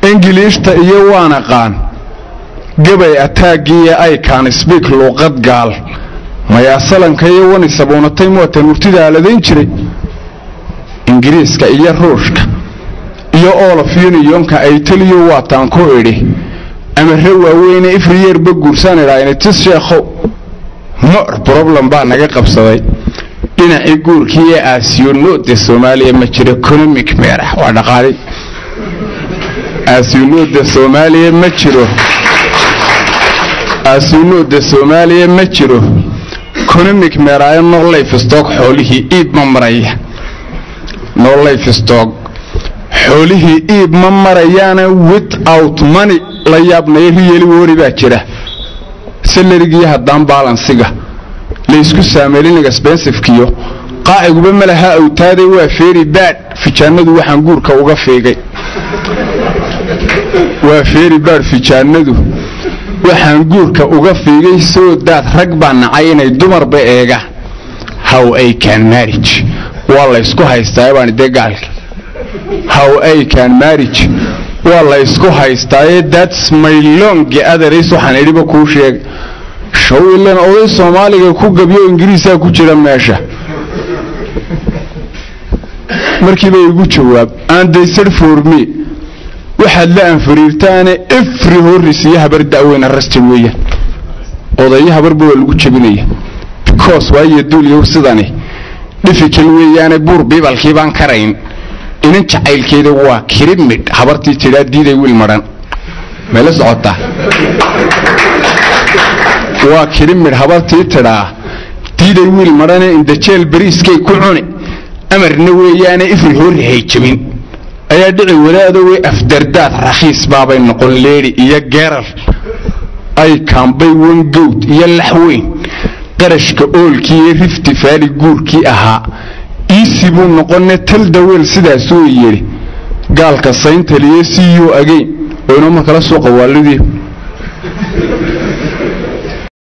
ingiliishta iyo waana qaan gabay ataagiya ay kaan speak luqad gaal maya salanka iyo wani saboonatay mootan murtida aladeen jiray ingiriiska iyo ruushka iyo all of unionka ay taliyo waataan ku idhi ama rawaaweyne ifriyeer ba guursan ilaa tis sheekho more problem baa naga qabsaday dhinaci guurkii ee aasiyoonood Soomaaliya ma jiro economic meerax waa dhaqaale aasiyoonood Soomaaliya ma jiro aasiyoonood Soomaaliya ma jiro economic meerax no life stock xoolihii iib ma maraya no life stock xoolihii iib ma marayaan without money la yaabnay riyeli wari baa jira salariga haddaan balansiga la isku saameelin expensive kiyo qaa'iguba malaha awtaaday waa very bad fijaanadu waxaan guurka uga feegay waa very bad fijaanadu waxaan guurka uga feegay soo daad rag baa nacay inay dumarba eega how I can marriage waa la isku haystaa baan deegaalka how I can marriage waa la isku haystaa that's my long others waxaan idhiba ku sheeg shawilana oo Soomaaliga ku gabiyo Ingiriiska ku jira meesha markii bay ugu jawaab and they said for me waxaad la anfariirtaan every horrisiya habar daaweyn arrest weeyaan odayaha habar buu lagu jabinaya because way duuliyo sidani difficult weeyaan buur bibalkii baan karayn inan jacaylkeeda waa kirimid habartii jira diiday wiil maran meel socota waa kirimid habartii tira diiday wiil maran inda jeel bariiskay ku cuni amarna weeyaan ifri horriyay jabin ayaa dhici walaado way afdardaad raxiis baabay noqon leeri iyo geerar ay kaambay wan goat iyo laxweyn qarashka oolkii rifti faali guurkii ahaa isibu noqonne tal daweel sidaas oo yiri gaalka sayntaliye CEO again oo inoo markala soo qawaalidii